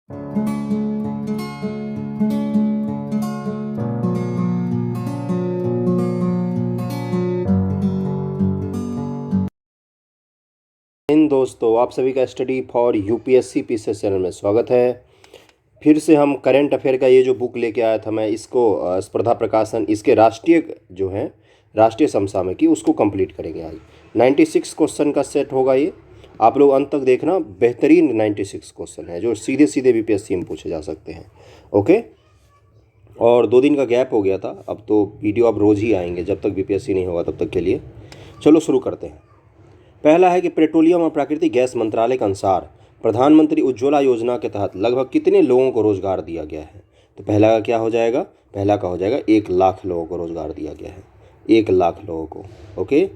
इन दोस्तों, आप सभी का study for UPSC PCS channel में स्वागत है। फिर से हम करंट अफेयर का ये जो बुक लेके आया था मैं, इसको स्पर्धा प्रकाशन इसके राष्ट्रीय जो है राष्ट्रीय समसामयिकी उसको कंप्लीट करेंगे आज। 96 क्वेश्चन का सेट होगा ये। आप लोग अंत तक देखना, बेहतरीन 96 क्वेश्चन है जो सीधे सीधे बीपीएससी में पूछे जा सकते हैं। ओके, और 2 दिन का गैप हो गया था, अब तो वीडियो अब रोज़ ही आएंगे जब तक बीपीएससी नहीं होगा तब तक के लिए। चलो शुरू करते हैं। पहला है कि पेट्रोलियम और प्राकृतिक गैस मंत्रालय के अनुसार प्रधानमंत्री उज्ज्वला योजना के तहत लगभग कितने लोगों को रोजगार दिया गया है? तो पहला का क्या हो जाएगा? पहला का हो जाएगा 1 लाख लोगों को रोजगार दिया गया है, 1 लाख लोगों को। ओके,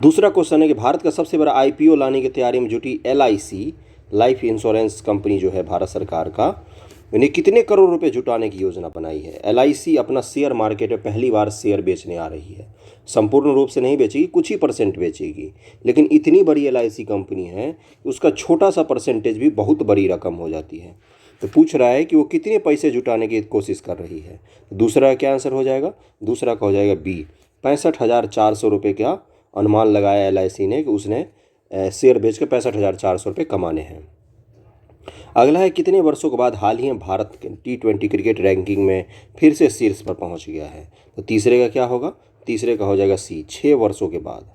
दूसरा क्वेश्चन है कि भारत का सबसे बड़ा आईपीओ लाने की तैयारी में जुटी एलआईसी लाइफ इंश्योरेंस कंपनी जो है भारत सरकार का, इन्हें कितने करोड़ रुपए जुटाने की योजना बनाई है? एलआईसी अपना शेयर मार्केट में पहली बार शेयर बेचने आ रही है। संपूर्ण रूप से नहीं बेचेगी, कुछ ही परसेंट बेचेगी, लेकिन इतनी बड़ी एलआईसी कंपनी है उसका छोटा सा परसेंटेज भी बहुत बड़ी रकम हो जाती है। तो पूछ रहा है कि वो कितने पैसे जुटाने की कोशिश कर रही है। तो दूसरा क्या आंसर हो जाएगा? दूसरा का हो जाएगा बी, 65,400 रुपये का अनुमान लगाया एलआईसी ने कि उसने शेयर बेच के 65,400 रुपये कमाने हैं। अगला है कितने वर्षों के बाद हाल ही में भारत T20 क्रिकेट रैंकिंग में फिर से शीर्ष पर पहुंच गया है? तो तीसरे का क्या होगा? तीसरे का हो जाएगा सी, 6 वर्षों के बाद।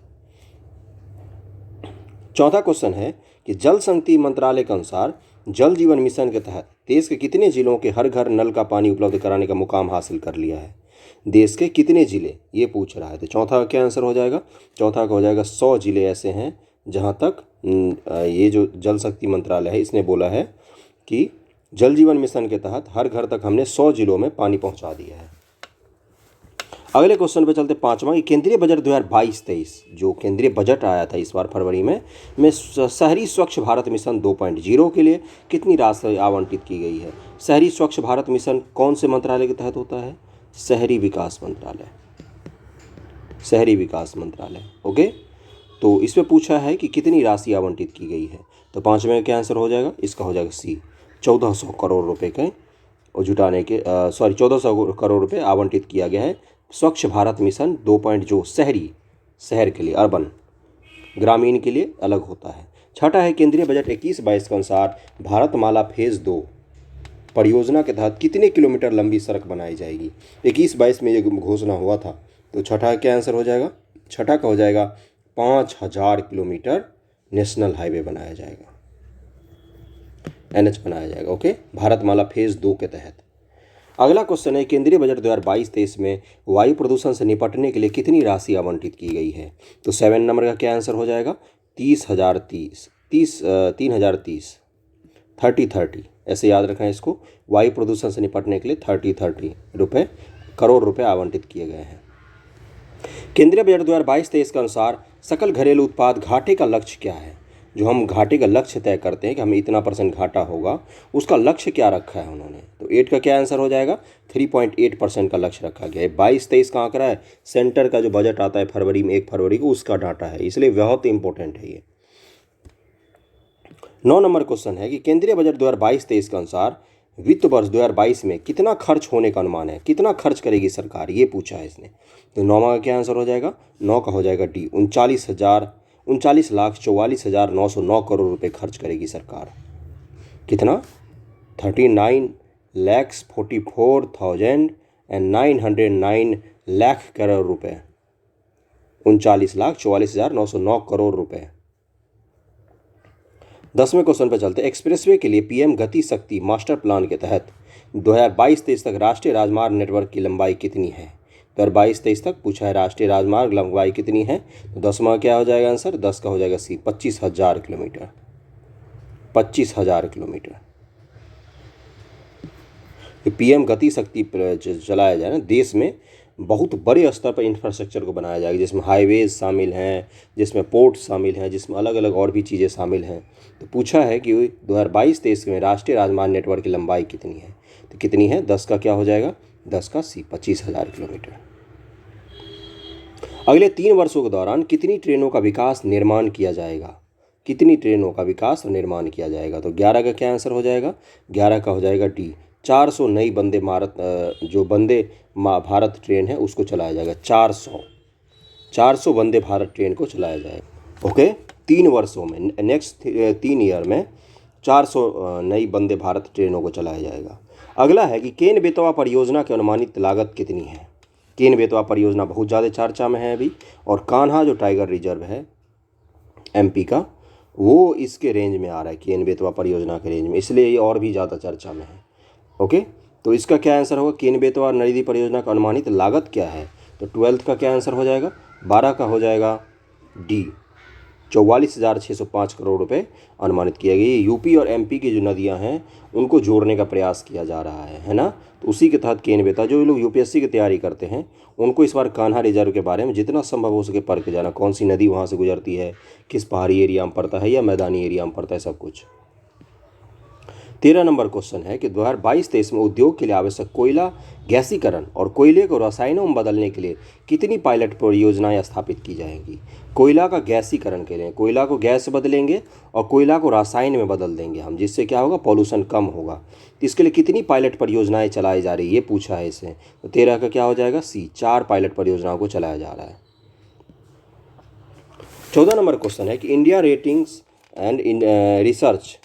चौथा क्वेश्चन है कि जल शक्ति मंत्रालय के अनुसार जल जीवन मिशन के तहत देश के कितने जिलों के हर घर नल का पानी उपलब्ध कराने का मुकाम हासिल कर लिया है? देश के कितने जिले, ये पूछ रहा है। तो चौथा का क्या आंसर हो जाएगा? चौथा का हो जाएगा 100 जिले ऐसे हैं जहाँ तक ये जो जल शक्ति मंत्रालय है इसने बोला है कि जल जीवन मिशन के तहत हर घर तक हमने 100 जिलों में पानी पहुंचा दिया है। अगले क्वेश्चन पे चलते, पांचवा, कि केंद्रीय बजट 2022-23 जो केंद्रीय बजट आया था इस बार फरवरी में शहरी स्वच्छ भारत मिशन 2.0 के लिए कितनी राशि आवंटित की गई है? शहरी स्वच्छ भारत मिशन कौन से मंत्रालय के तहत होता है? शहरी विकास मंत्रालय, शहरी विकास मंत्रालय। ओके, तो इसमें पूछा है कि कितनी राशि आवंटित की गई है। तो पाँचवें का क्या आंसर हो जाएगा? इसका हो जाएगा सी, 1400 करोड़ रुपए के और जुटाने के 1400 करोड़ रुपए आवंटित किया गया है स्वच्छ भारत मिशन 2. जो शहर के लिए, अर्बन, ग्रामीण के लिए अलग होता है। छठा है केंद्रीय बजट 21-22 के अनुसार भारतमाला फेज़ 2 परियोजना के तहत कितने किलोमीटर लंबी सड़क बनाई जाएगी? 21-22 में ये घोषणा हुआ था। तो छठा क्या आंसर हो जाएगा? छठा का हो जाएगा 5000 किलोमीटर नेशनल हाईवे बनाया जाएगा, एनएच बनाया जाएगा। ओके, भारतमाला फेज़ 2 के तहत। अगला क्वेश्चन है केंद्रीय बजट 2022-23 में वायु प्रदूषण से निपटने के लिए कितनी राशि आवंटित की गई है? तो 7 नंबर का क्या आंसर हो जाएगा? 30 ऐसे याद रखना है इसको। वायु प्रदूषण से निपटने के लिए 30 करोड़ रुपए आवंटित किए गए हैं। केंद्रीय बजट 2022-23 के अनुसार सकल घरेलू उत्पाद घाटे का लक्ष्य क्या है? जो हम घाटे का लक्ष्य तय करते हैं कि हमें इतना % घाटा होगा, उसका लक्ष्य क्या रखा है उन्होंने? तो 8 का क्या आंसर हो जाएगा? 3.8% का लक्ष्य रखा गया है। 22-23 का आंकड़ा है, सेंटर का जो बजट आता है फरवरी में, 1 फरवरी को, उसका डाटा है, इसलिए बहुत इंपॉर्टेंट है ये। 9 नंबर क्वेश्चन है कि केंद्रीय बजट 2022-23 के अनुसार वित्त वर्ष 2022 में कितना खर्च होने का अनुमान है? कितना खर्च करेगी सरकार, ये पूछा है इसने। तो 9 का क्या आंसर हो जाएगा? 9 का हो जाएगा डी, 39,44,909 करोड़ रुपए खर्च करेगी सरकार। कितना? 39,44,909 लाख करोड़ रुपए, 39,44,909 करोड़ रुपए। 10वें क्वेश्चन पर चलते, एक्सप्रेसवे के लिए पीएम गति शक्ति मास्टर प्लान के तहत 2022-23 तक राष्ट्रीय राजमार्ग नेटवर्क की लंबाई कितनी है? 2022-23 तक पूछा है राष्ट्रीय राजमार्ग लंबाई कितनी है। तो 10वां क्या हो जाएगा आंसर? 10 का हो जाएगा सी, 25,000 किलोमीटर, 25,000 किलोमीटर। पीएम गति शक्ति चलाया जाए ना, देश में बहुत बड़े स्तर पर इंफ्रास्ट्रक्चर को बनाया जाएगा, जिसमें हाईवेज शामिल हैं, जिसमें पोर्ट शामिल हैं, जिसमें अलग अलग और भी चीज़ें शामिल हैं। तो पूछा है कि 2022-23 में राष्ट्रीय राजमार्ग नेटवर्क की लंबाई कितनी है? तो कितनी है? 10 का क्या हो जाएगा? 10 का सी, 25,000 किलोमीटर। अगले 3 वर्षों के दौरान कितनी ट्रेनों का विकास निर्माण किया जाएगा? कितनी ट्रेनों का विकास और निर्माण किया जाएगा? तो 11 का क्या आंसर हो जाएगा? 11 का हो जाएगा डी, 400 नई वंदे भारत जो वंदे भारत ट्रेन है उसको चलाया जाएगा। 400 वंदे भारत ट्रेन को चलाया जाएगा। ओके, 3 वर्षों में, नेक्स्ट 3 ईयर में 400 नई वंदे भारत ट्रेनों को चलाया जाएगा। अगला है कि केन बेतवा परियोजना की अनुमानित लागत कितनी है? केन बेतवा परियोजना बहुत ज़्यादा चर्चा में है अभी, और कान्हा जो टाइगर रिजर्व है एमपी का, वो इसके रेंज में आ रहा है, केन बेतवा परियोजना के रेंज में, इसलिए ये और भी ज़्यादा चर्चा में है। ओके, तो इसका क्या आंसर होगा? केन बेतवा नदी परियोजना का अनुमानित लागत क्या है? तो 12th का क्या आंसर हो जाएगा? 12 का हो जाएगा डी, 44,605 करोड़ रुपए अनुमानित किया गया। यूपी और एमपी की जो नदियां हैं उनको जोड़ने का प्रयास किया जा रहा है ना। तो उसी के तहत केन बेतवा, जो लोग यूपीएससी की तैयारी करते हैं उनको इस बार कान्हा रिजर्व के बारे में जितना संभव हो सके पढ़ के जाना, कौन सी नदी वहाँ से गुजरती है, किस पहाड़ी एरिया में पड़ता है या मैदानी एरिया में पड़ता है, सब कुछ। 13 नंबर क्वेश्चन है कि 2022-23 में उद्योग के लिए आवश्यक कोयला गैसीकरण और कोयले को रसायनों में बदलने के लिए कितनी पायलट परियोजनाएं स्थापित की जाएंगी? कोयला का गैसीकरण के लिए, कोयला को गैस बदलेंगे और कोयला को रसायन में बदल देंगे हम, जिससे क्या होगा? पॉल्यूशन कम होगा। तो इसके लिए कितनी पायलट परियोजनाएं चलाई जा रही है, ये पूछा है इससे। तो 13 का क्या हो जाएगा? सी, 4 पायलट परियोजनाओं को चलाया जा रहा है। 14 नंबर क्वेश्चन है कि India ratings and research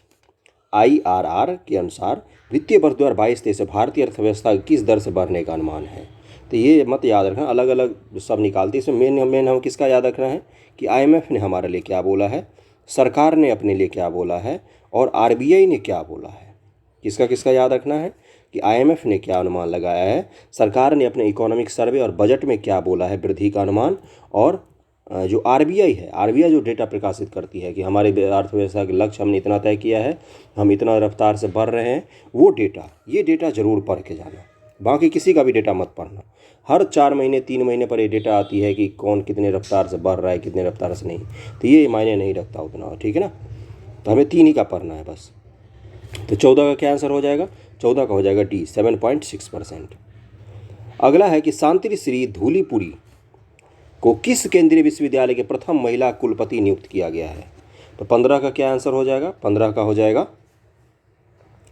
IRR के अनुसार वित्तीय वर्ष 2022-23 भारतीय अर्थव्यवस्था किस दर से बढ़ने का अनुमान है? तो ये मत याद रखना, अलग अलग सब निकालते हैं। इसमें मेन हम किसका याद रखना है कि IMF ने हमारे लिए क्या बोला है, सरकार ने अपने लिए क्या बोला है, और RBI ने क्या बोला है। किसका किसका याद रखना है कि IMF ने क्या अनुमान लगाया है, सरकार ने अपने इकोनॉमिक सर्वे और बजट में क्या बोला है वृद्धि का अनुमान, और जो RBI है, RBI जो डेटा प्रकाशित करती है कि हमारे अर्थव्यवस्था के लक्ष्य हमने इतना तय किया है, हम इतना रफ्तार से बढ़ रहे हैं, वो डेटा, ये डेटा ज़रूर पढ़ के जाना। बाकी किसी का भी डेटा मत पढ़ना। हर 4 महीने 3 महीने पर ये डेटा आती है कि कौन कितने रफ्तार से बढ़ रहा है, कितने रफ्तार से नहीं, तो ये मायने नहीं रखता उतना, ठीक है ना। तो हमें 3 ही का पढ़ना है बस। तो 14 का क्या आंसर हो जाएगा? 14 का हो जाएगा डी, 7.6%। अगला है कि शांति श्री धूलीपुरी को किस केंद्रीय विश्वविद्यालय के प्रथम महिला कुलपति नियुक्त किया गया है? तो 15 का क्या आंसर हो जाएगा? 15 का हो जाएगा,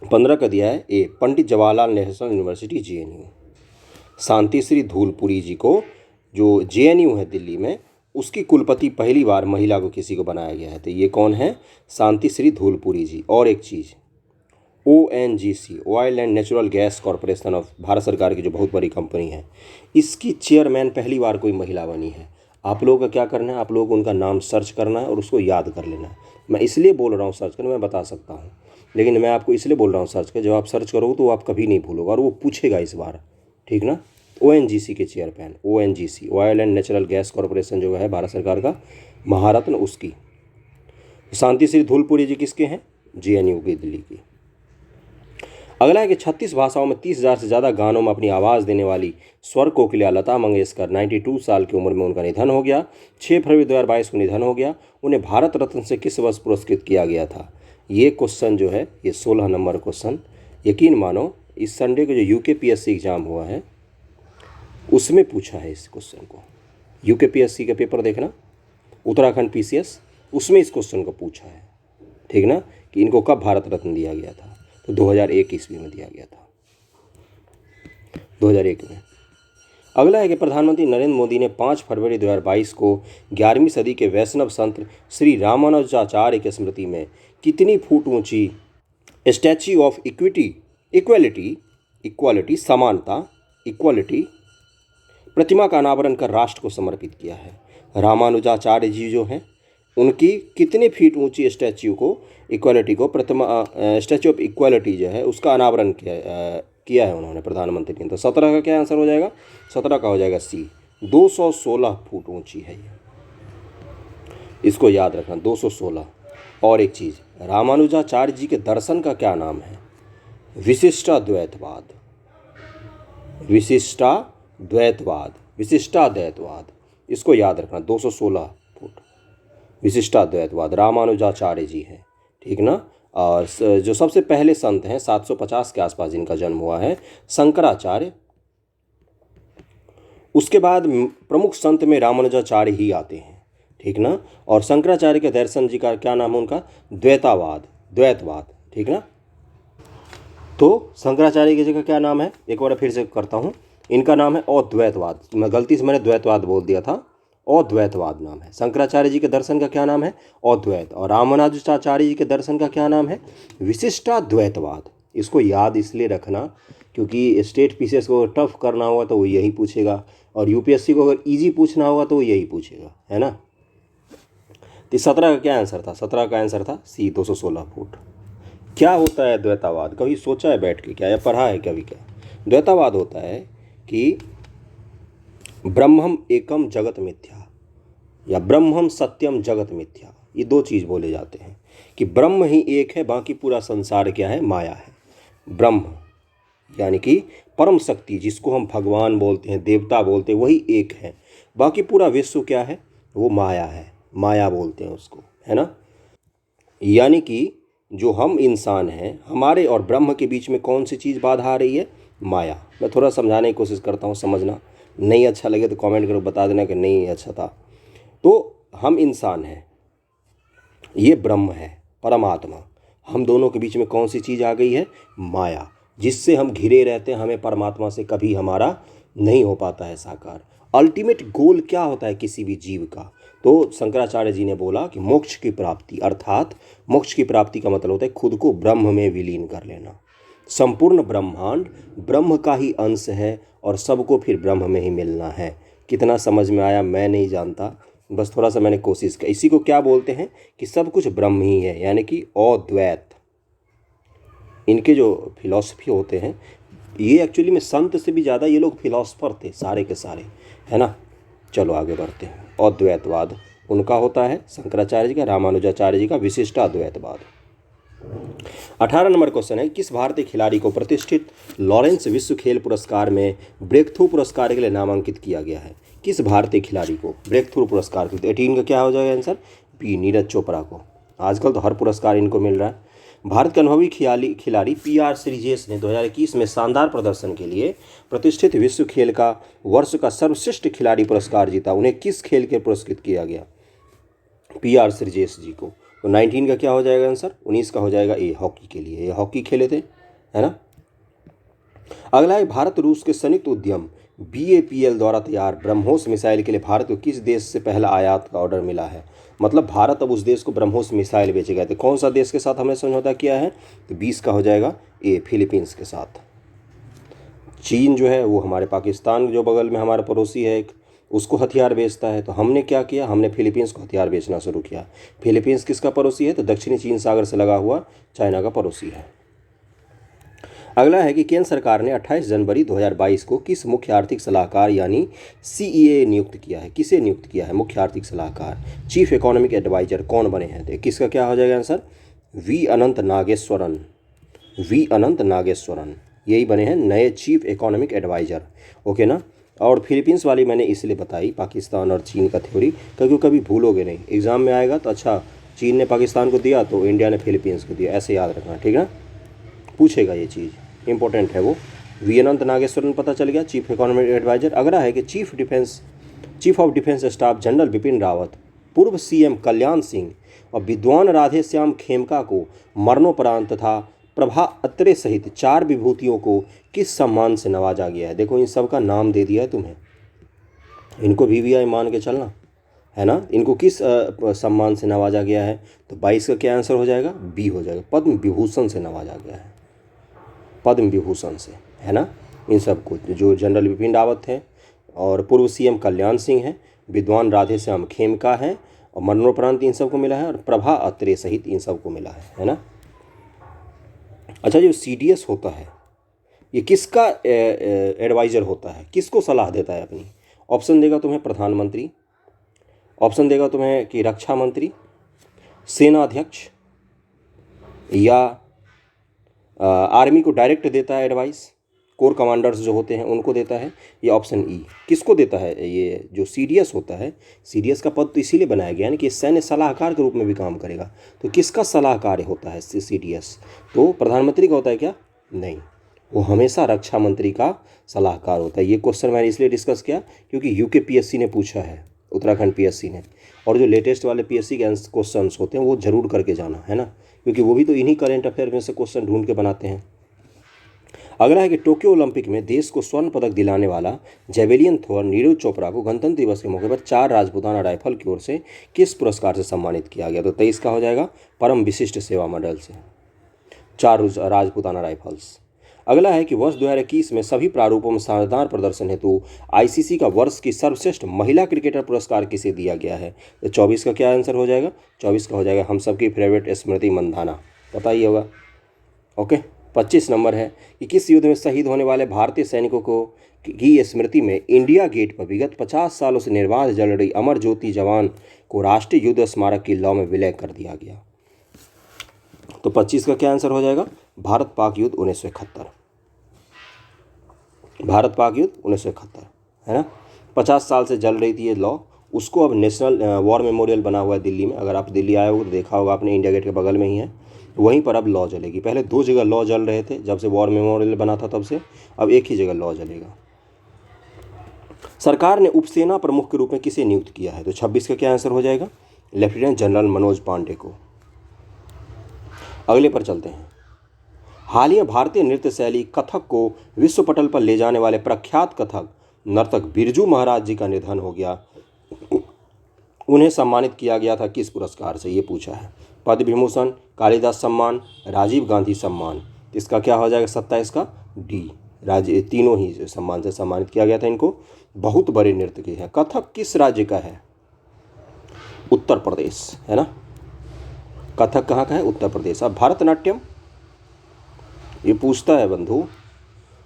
15 का दिया है ए, Pandit Jawaharlal national university JNU। शांति श्री धूलपुरी जी को, जो JNU है दिल्ली में, उसकी कुलपति पहली बार महिला को किसी को बनाया गया है। तो ये कौन है? शांति श्री धूलपुरी जी। और एक चीज़, ONGC, oil and natural gas corporation of Bharat सरकार की जो बहुत बड़ी कंपनी है, इसकी चेयरमैन पहली बार कोई महिला बनी है। आप लोगों का क्या करना है, आप लोगों को उनका नाम सर्च करना है और उसको याद कर लेना है। मैं इसलिए बोल रहा हूँ सर्च करना, मैं बता सकता हूँ, लेकिन मैं आपको इसलिए बोल रहा हूँ सर्च कर, जब आप सर्च करोगे तो आप कभी नहीं भूलोगे और वो पूछेगा इस बार, ठीक ना। ONGC के chairman, ONGC, oil and natural gas corporation जो है भारत सरकार का महारत्न, उसकी। शांति श्री धूलपुरी जी किसके हैं? JNU की, दिल्ली की। अगला है कि 36 भाषाओं में 30,000 से ज़्यादा गानों में अपनी आवाज़ देने वाली स्वर कोकिला लता मंगेशकर 92 साल की उम्र में उनका निधन हो गया। 6 फरवरी 2022 को निधन हो गया। उन्हें भारत रत्न से किस वर्ष पुरस्कृत किया गया था? ये क्वेश्चन जो है, ये 16 नंबर क्वेश्चन, यकीन मानो इस संडे को जो UKPSC एग्ज़ाम हुआ है उसमें पूछा है इस क्वेश्चन को। UKPSC का पेपर देखना, उत्तराखंड PCS, उसमें इस क्वेश्चन को पूछा है, ठीक ना, कि इनको कब भारत रत्न दिया गया था? तो 2001 ईस्वी में दिया गया था, 2001 में। अगला है कि प्रधानमंत्री नरेंद्र मोदी ने 5 फरवरी 2022 को 11वीं सदी के वैष्णव संत श्री रामानुजाचार्य की स्मृति में कितनी फुट ऊंची स्टैच्यू ऑफ इक्वालिटी समानता इक्वालिटी प्रतिमा का अनावरण कर राष्ट्र को समर्पित किया है? रामानुजाचार्य जी जो हैं, उनकी कितने फीट ऊंची स्टैच्यू को, इक्वालिटी को, प्रतिमा, स्टैच्यू ऑफ इक्वालिटी जो है उसका अनावरण किया है उन्होंने, प्रधानमंत्री ने। तो 17 का क्या आंसर हो जाएगा? 17 का हो जाएगा सी, 216 फुट ऊंची है ये, इसको याद रखना, 216। और एक चीज़, रामानुजाचार्य जी के दर्शन का क्या नाम है? विशिष्टाद्वैतवाद, इसको याद रखना, 216 फुट विशिष्टाद्वैतवाद, रामानुजाचार्य जी हैं, ठीक ना। और जो सबसे पहले संत हैं 750 के आसपास जिनका जन्म हुआ है, शंकराचार्य। उसके बाद प्रमुख संत में रामानुजाचार्य ही आते हैं, ठीक ना। और शंकराचार्य के दर्शन जी का क्या नाम है उनका? द्वैतावाद, द्वैतवाद, ठीक ना। तो शंकराचार्य की जगह क्या नाम है, एक बार फिर से करता हूँ, इनका नाम है अद्वैतवाद। मैं गलती से मैंने द्वैतवाद बोल दिया था, अद्वैतवाद नाम है। शंकराचार्य जी के दर्शन का क्या नाम है? अद्वैत। और रामानुजाचार्य जी के दर्शन का क्या नाम है? विशिष्टाद्वैतवाद। इसको याद इसलिए रखना क्योंकि स्टेट पीसीएस को टफ करना होगा तो वो यही पूछेगा, और यूपीएससी को अगर इजी पूछना होगा तो वो यही पूछेगा, है ना। तो 17 का क्या आंसर था? 17 का आंसर था सी, 216 फुट। क्या होता है द्वैतावाद? कभी सोचा है बैठ के क्या, या पढ़ा है कभी क्या? द्वैतावाद होता है कि ब्रह्मम एकम जगत मिथ्या, या ब्रह्मम सत्यम जगत मिथ्या, ये दो चीज़ बोले जाते हैं कि ब्रह्म ही एक है, बाकी पूरा संसार क्या है? माया है। ब्रह्म यानी कि परम शक्ति, जिसको हम भगवान बोलते हैं, देवता बोलते हैं, वही एक है, बाकी पूरा विश्व क्या है? वो माया है, माया बोलते हैं उसको, है ना। यानी कि जो हम इंसान हैं, हमारे और ब्रह्म के बीच में कौन सी चीज़ बाधा आ रही है? माया। मैं थोड़ा समझाने की कोशिश करता हूँ, समझना। नहीं अच्छा लगे तो कमेंट करो, बता देना कि नहीं अच्छा था। तो हम इंसान हैं, ये ब्रह्म है, परमात्मा। हम दोनों के बीच में कौन सी चीज़ आ गई है? माया, जिससे हम घिरे रहते हैं। हमें परमात्मा से कभी हमारा नहीं हो पाता है साकार। अल्टीमेट गोल क्या होता है किसी भी जीव का? तो शंकराचार्य जी ने बोला कि मोक्ष की प्राप्ति, अर्थात मोक्ष की प्राप्ति का मतलब होता है खुद को ब्रह्म में विलीन कर लेना। संपूर्ण ब्रह्मांड ब्रह्म का ही अंश है और सबको फिर ब्रह्म में ही मिलना है। कितना समझ में आया मैं नहीं जानता, बस थोड़ा सा मैंने कोशिश की। इसी को क्या बोलते हैं कि सब कुछ ब्रह्म ही है, यानी कि अद्वैत। इनके जो फिलॉसफी होते हैं, ये एक्चुअली में संत से भी ज़्यादा ये लोग फिलॉसफर थे सारे के सारे, है ना। चलो आगे बढ़ते हैं। अद्वैतवाद उनका होता है शंकराचार्य जी का, रामानुजाचार्य जी का विशिष्टाद्वैतवाद। 18 नंबर क्वेश्चन है, किस भारतीय खिलाड़ी को प्रतिष्ठित लॉरेंस विश्व खेल पुरस्कार में ब्रेक थ्रू पुरस्कार के लिए नामांकित किया गया है? किस भारतीय खिलाड़ी को ब्रेक थ्रू पुरस्कार? 18 का क्या हो जाएगा आंसर? बी, नीरज चोपड़ा को। आजकल तो हर पुरस्कार इनको मिल रहा है। भारत के अनुभवी खिलाड़ी पीआर श्रीजेश ने 2021 में शानदार प्रदर्शन के लिए प्रतिष्ठित विश्व खेल का वर्ष का सर्वश्रेष्ठ खिलाड़ी पुरस्कार जीता। उन्हें किस खेल के पुरस्कृत किया गया? पीआर श्रीजेश जी को। तो 19 का क्या हो जाएगा आंसर? 19 का हो जाएगा ए, हॉकी के लिए। ये हॉकी खेले थे, है ना। अगला है, भारत रूस के संयुक्त उद्यम BAPL द्वारा तैयार ब्रह्मोस मिसाइल के लिए भारत को किस देश से पहला आयात का ऑर्डर मिला है? मतलब भारत अब उस देश को ब्रह्मोस मिसाइल बेचे गए थे। कौन सा देश के साथ हमने समझौता किया है? तो 20 का हो जाएगा ए, फिलीपींस के साथ। चीन जो है वो हमारे पाकिस्तान जो बगल में हमारा पड़ोसी है एक, उसको हथियार बेचता है। तो हमने क्या किया? हमने फिलीपींस को हथियार बेचना शुरू किया। फिलीपींस किसका पड़ोसी है? तो दक्षिणी चीन सागर से लगा हुआ चाइना का पड़ोसी है। अगला है कि केंद्र सरकार ने 28 जनवरी 2022 को किस मुख्य आर्थिक सलाहकार यानी CEA नियुक्त किया है? किसे नियुक्त किया है मुख्य आर्थिक सलाहकार? चीफ इकोनॉमिक एडवाइजर कौन बने हैं? तो किसका क्या हो जाएगा answer? V Anantha Nageswaran. V Anantha Nageswaran यही बने हैं नए चीफ इकोनॉमिक एडवाइजर। ओके ना। और फिलीपींस वाली मैंने इसलिए बताई, पाकिस्तान और चीन का थ्योरी, क्योंकि कभी भूलोगे नहीं, एग्जाम में आएगा तो अच्छा चीन ने पाकिस्तान को दिया तो इंडिया ने फिलीपींस को दिया, ऐसे याद रखना, ठीक है। पूछेगा ये चीज़, इंपॉर्टेंट है वो। वी अनंत नागेश्वरन पता चल गया, चीफ इकोनॉमिक एडवाइजर। अगला है कि chief of defence staff general Bipin Rawat, पूर्व CM कल्याण सिंह और विद्वान राधे श्याम खेमका को मरणोपरांत तथा प्रभा अत्रे सहित 4 विभूतियों को किस सम्मान से नवाजा गया है? देखो इन सब का नाम दे दिया है तुम्हें, इनको VVI मान के चलना, है ना। इनको किस सम्मान से नवाजा गया है? तो 22 का क्या आंसर हो जाएगा? बी हो जाएगा, पद्म विभूषण से नवाजा गया है, पद्म विभूषण से, है ना। इन सब को जो जनरल बिपिन रावत हैं और पूर्व CM कल्याण सिंह हैं, विद्वान राधे श्याम खेमका हैं और मरणोपरांत इन सबको मिला है, और प्रभा अत्रे सहित इन सबको मिला है ना। अच्छा, जो CDS होता है ये किसका एडवाइज़र होता है? किसको सलाह देता है अपनी? ऑप्शन देगा तुम्हें प्रधानमंत्री, ऑप्शन देगा तुम्हें कि रक्षा मंत्री, सेना अध्यक्ष, या आर्मी को डायरेक्ट देता है एडवाइस, कोर कमांडर्स जो होते हैं उनको देता है, या ऑप्शन ई किसको देता है? ये जो CDS होता है, CDS का पद तो इसीलिए बनाया गया है ना कि सैन्य सलाहकार के रूप में भी काम करेगा। तो किसका सलाहकार होता है CDS? तो प्रधानमंत्री का होता है क्या? नहीं, वो हमेशा रक्षा मंत्री का सलाहकार होता है। ये क्वेश्चन मैंने इसलिए डिस्कस किया क्योंकि UKPSC ने पूछा है, उत्तराखंड पीएससी ने। और जो लेटेस्ट वाले पीएससी के क्वेश्चंस होते हैं वो जरूर करके जाना है ना, क्योंकि वो भी तो इन्हीं करंट अफेयर में से क्वेश्चन ढूंढ के बनाते हैं। अगला है कि टोक्यो ओलंपिक में देश को स्वर्ण पदक दिलाने वाला जेवेलियन थ्रोअर नीरज चोपड़ा को गणतंत्र दिवस के मौके पर 4 राजपूताना राइफल की ओर से किस पुरस्कार से सम्मानित किया गया? तो 23 का हो जाएगा परम विशिष्ट सेवा मेडल से 4 राजपूताना राइफल्स। अगला है कि वर्ष 2021 में सभी प्रारूपों में शानदार प्रदर्शन हेतु आईसीसी का वर्ष की सर्वश्रेष्ठ महिला क्रिकेटर पुरस्कार किसे दिया गया है? तो 24 का क्या आंसर हो जाएगा? 24 का हो जाएगा हम सबकी फेवरेट स्मृति मंधाना, पता ही होगा। ओके, 25 नंबर है कि किस युद्ध में शहीद होने वाले भारतीय सैनिकों को की स्मृति में इंडिया गेट पर विगत 50 सालों से निर्बाध जल रही अमर ज्योति जवान को राष्ट्रीय युद्ध स्मारक की लौ में विलय कर दिया गया? तो 25 का क्या आंसर हो जाएगा? भारत पाक युद्ध 1971। भारत पाक युद्ध 1971 है ना। 50 साल से जल रही थी ये लॉ, उसको अब नेशनल वॉर मेमोरियल बना हुआ है दिल्ली में। अगर आप दिल्ली आए हो तो देखा होगा आपने, इंडिया गेट के बगल में ही है, वहीं पर अब लॉ जलेगी। पहले 2 जगह लॉ जल रहे थे, जब से वॉर मेमोरियल बना था तब से, अब एक ही जगह लॉ जलेगा। सरकार ने उपसेना प्रमुख के रूप में किसे नियुक्त किया है? तो 26 का क्या आंसर हो जाएगा? लेफ्टिनेंट जनरल मनोज पांडे को। अगले पर चलते हैं। हाल ही में भारतीय नृत्य शैली कथक को विश्व पटल पर ले जाने वाले प्रख्यात कथक नर्तक बिरजू महाराज जी का निधन हो गया। उन्हें सम्मानित किया गया था किस पुरस्कार से? ये पूछा है। पद्म विभूषण, कालिदास सम्मान, राजीव गांधी सम्मान। इसका क्या हो जाएगा? 27 का डी, तीनों ही सम्मान से सम्मानित किया गया था इनको। बहुत बड़े नृत्य के हैं। कथक किस राज्य का है? उत्तर प्रदेश है ना। कथक कहाँ का है? उत्तर प्रदेश। अब भरतनाट्यम, ये पूछता है बंधु,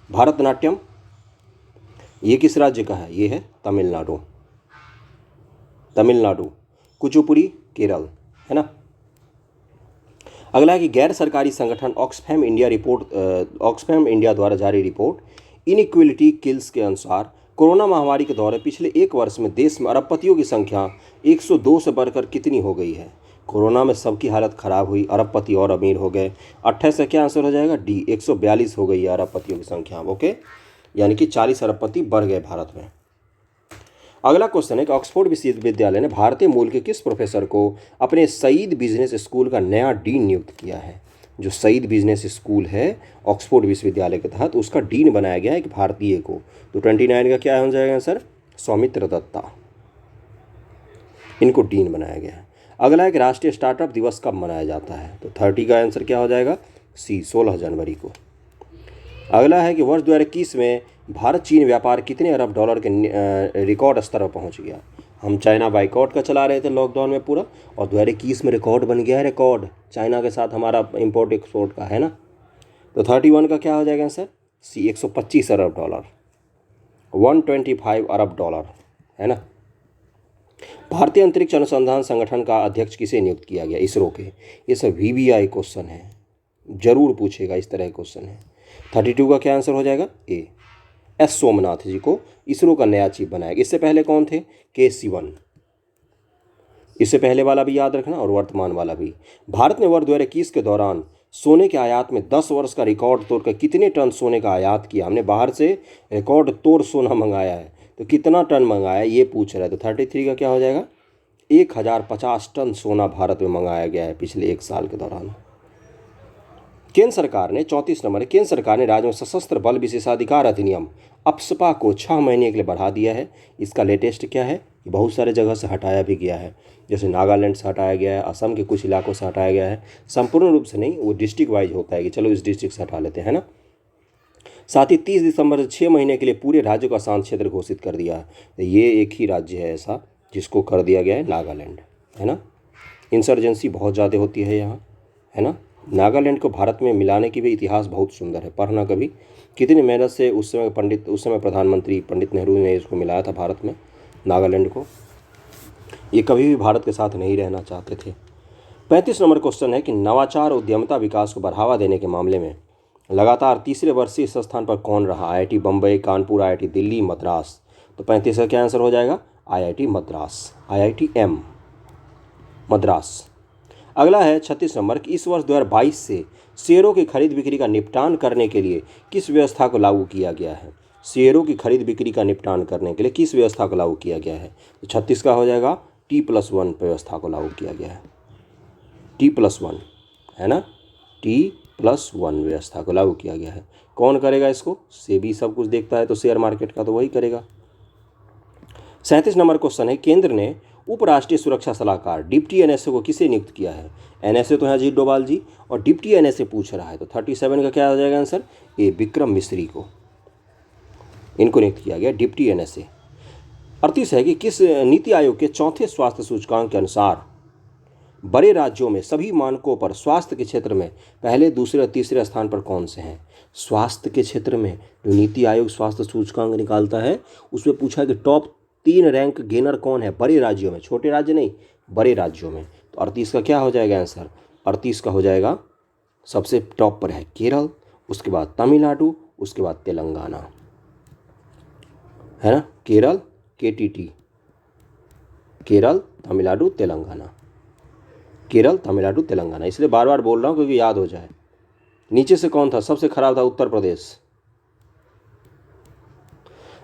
भरतनाट्यम ये किस राज्य का है? ये है तमिलनाडु। तमिलनाडु। कुचिपुड़ी केरल है ना। अगला है कि गैर सरकारी संगठन ऑक्सफैम इंडिया द्वारा जारी रिपोर्ट इनइक्वलिटी किल्स के अनुसार कोरोना महामारी के दौरान पिछले 1 वर्ष में देश में अरबपतियों की संख्या 102 से बढ़कर कितनी हो गई है? कोरोना में सबकी हालत खराब हुई, अरबपति और अमीर हो गए। 28 का क्या आंसर हो जाएगा? डी, 142 हो गई है अरबपतियों की संख्या। ओके, यानी कि 40 अरबपति बढ़ गए भारत में। अगला क्वेश्चन है कि ऑक्सफोर्ड विश्वविद्यालय ने भारतीय मूल के किस प्रोफेसर को अपने सईद बिजनेस स्कूल का नया डीन नियुक्त किया है? जो सईद बिजनेस स्कूल है ऑक्सफोर्ड विश्वविद्यालय के तहत, उसका डीन बनाया गया है एक भारतीय को। तो 29 का क्या हो जाएगा आंसर? सौमित्र दत्ता, इनको डीन बनाया गया है। अगला एक राष्ट्रीय स्टार्टअप दिवस कब मनाया जाता है? तो 30 का आंसर क्या हो जाएगा? सी, 16 जनवरी को। अगला है कि वर्ष 2021 में भारत चीन व्यापार कितने अरब डॉलर के रिकॉर्ड स्तर पर पहुंच गया? हम चाइना बाइकआउट का चला रहे थे लॉकडाउन में पूरा, और 2021 में रिकॉर्ड बन गया है, रिकॉर्ड चाइना के साथ हमारा इंपोर्ट एक्सपोर्ट का है ना। तो 31 का क्या हो जाएगा आंसर? सी, 125 अरब डॉलर, 125 अरब डॉलर है ना। भारतीय अंतरिक्ष अनुसंधान संगठन का अध्यक्ष किसे नियुक्त किया गया? इसरो के। ये सब VVI क्वेश्चन है, जरूर पूछेगा, इस तरह क्वेश्चन है। 32 का क्या आंसर हो जाएगा? ए, एस सोमनाथ जी को इसरो का नया चीफ बनाया गया। इससे पहले कौन थे? के सिवन। इससे पहले वाला भी याद रखना और वर्तमान वाला भी। भारत ने वर्ष 2021 के दौरान सोने के आयात में 10 वर्ष का रिकॉर्ड तोड़कर कितने टन सोने का आयात किया? हमने बाहर से रिकॉर्ड तोड़ सोना मंगाया है, तो कितना टन मंगाया ये पूछ रहा है। तो 33 का क्या हो जाएगा? 1050 टन सोना भारत में मंगाया गया है पिछले 1 साल के दौरान। केंद्र सरकार ने 34 नंबर, केंद्र सरकार ने राज्य में सशस्त्र बल विशेषाधिकार अधिनियम अप्सपा को 6 महीने के लिए बढ़ा दिया है। इसका लेटेस्ट क्या है? बहुत सारे जगह से हटाया भी गया है, जैसे नागालैंड से हटाया गया है, असम के कुछ इलाकों से हटाया गया है। संपूर्ण रूप से नहीं, वो डिस्ट्रिक्ट वाइज होता है कि चलो इस डिस्ट्रिक्ट से हटा लेते हैं ना। साथ ही 30 दिसंबर से 6 महीने के लिए पूरे राज्य को अशांत क्षेत्र घोषित कर दिया है। ये एक ही राज्य है ऐसा जिसको कर दिया गया है, नागालैंड है ना। इंसर्जेंसी बहुत ज़्यादा होती है यहाँ है ना। नागालैंड को भारत में मिलाने की भी इतिहास बहुत सुंदर है, पढ़ना कभी। कितनी मेहनत से उस समय प्रधानमंत्री पंडित नेहरू ने इसको मिलाया था भारत में, नागालैंड को। ये कभी भी भारत के साथ नहीं रहना चाहते थे। 35 नंबर क्वेश्चन है कि नवाचार उद्यमिता विकास को बढ़ावा देने के मामले में लगातार तीसरे वर्ष इस स्थान पर कौन रहा? IIT Bombay, Kanpur, IIT Delhi, Madras. तो 35 का क्या आंसर हो जाएगा? IIT Madras, IITM Madras. अगला है 36 नंबर कि इस वर्ष 2022 से शेयरों की खरीद बिक्री का निपटान करने के लिए किस व्यवस्था को लागू किया गया है? शेयरों की खरीद बिक्री का निपटान करने के लिए किस व्यवस्था को लागू किया गया है? तो 36 का हो जाएगा T+1 व्यवस्था को लागू किया गया है। T+1 है ना, T+1 व्यवस्था को लागू किया गया है। कौन करेगा इसको? सेबी सब कुछ देखता है तो शेयर मार्केट का तो वही करेगा। 37 नंबर क्वेश्चन है, केंद्र ने उपराष्ट्रीय सुरक्षा सलाहकार डिप्टी एनएसए को किसे नियुक्त किया है? एनएसए तो है अजीत डोभाल जी, और डिप्टी एनएसए पूछ रहा है, तो 37 का क्या हो जाएगा आंसर? ए विक्रम मिश्री को, इनको नियुक्त किया गया डिप्टी एनएसए। 38 है कि किस नीति आयोग के चौथे स्वास्थ्य सूचकांक के अनुसार बड़े राज्यों में सभी मानकों पर स्वास्थ्य के क्षेत्र में पहले, दूसरे और तीसरे स्थान पर कौन से हैं? स्वास्थ्य के क्षेत्र में जो नीति आयोग स्वास्थ्य सूचकांक निकालता है उसमें पूछा है कि टॉप 3 रैंक गेनर कौन है बड़े राज्यों में, छोटे राज्य नहीं, बड़े राज्यों में। तो 38 का क्या हो जाएगा आंसर? 38 का हो जाएगा, सबसे टॉप पर है केरल, उसके बाद तमिलनाडु, उसके बाद तेलंगाना, है ना, केरल KTT, केरल तमिलनाडु तेलंगाना, केरल तमिलनाडु तेलंगाना, इसलिए बार बार बोल रहा हूँ क्योंकि याद हो जाए। नीचे से कौन था? सबसे खराब था उत्तर प्रदेश।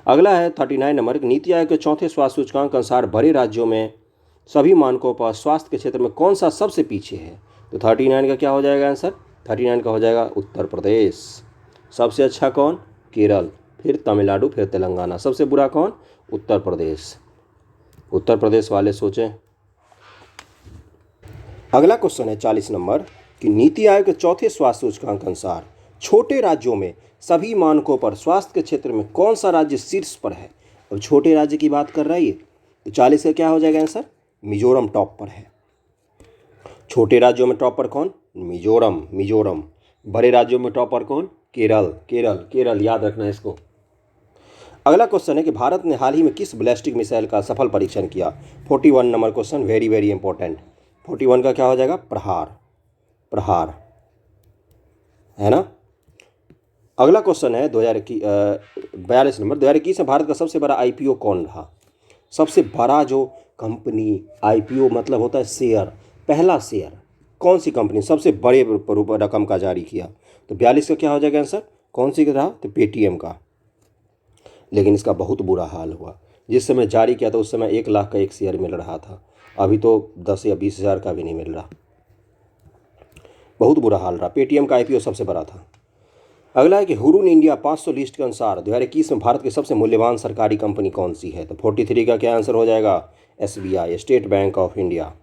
अगला है 39 नंबर, नीति आयोग के चौथे स्वास्थ्य सूचकांक के अनुसार बड़े राज्यों में सभी मानकों पर स्वास्थ्य के क्षेत्र में कौन सा सबसे पीछे है? तो 39 का क्या हो जाएगा आंसर? 39 का हो जाएगा उत्तर प्रदेश। सबसे अच्छा कौन? केरल, फिर तमिलनाडु, फिर तेलंगाना। सबसे बुरा कौन? उत्तर प्रदेश। उत्तर प्रदेश वाले सोचें। अगला क्वेश्चन है 40 नंबर कि नीति आयोग के चौथे स्वास्थ्य सूचकांक के अनुसार छोटे राज्यों में सभी मानकों पर स्वास्थ्य के क्षेत्र में कौन सा राज्य शीर्ष पर है? अब छोटे राज्य की बात कर रही है, तो 40 का क्या हो जाएगा आंसर? मिजोरम टॉप पर है। छोटे राज्यों में टॉप पर कौन? मिजोरम। बड़े राज्यों में टॉप पर कौन? केरल, याद रखना है इसको। अगला क्वेश्चन है कि भारत ने हाल ही में किस बैलिस्टिक मिसाइल का सफल परीक्षण किया? 41 number question, very very important. 41 का क्या हो जाएगा? प्रहार, है ना। अगला क्वेश्चन है 42 नंबर, 2021 में भारत का सबसे बड़ा IPO कौन रहा? सबसे बड़ा जो कंपनी, IPO मतलब होता है शेयर, पहला शेयर, कौन सी कंपनी सबसे बड़े रकम का जारी किया? तो 42 का क्या हो जाएगा आंसर? कौन सी का रहा? तो पेटीएम का। लेकिन इसका बहुत बुरा हाल हुआ। जिस समय जारी किया था उस समय 1 लाख का एक शेयर मिल रहा था, अभी तो 10 या 20 हज़ार का भी नहीं मिल रहा। बहुत बुरा हाल रहा। पेटीएम का IPO सबसे बड़ा था। अगला है कि हुरून इंडिया 500 लिस्ट के अनुसार 2021 में भारत की सबसे मूल्यवान सरकारी कंपनी कौन सी है? तो 43 का क्या आंसर हो जाएगा? SBI, state bank of India.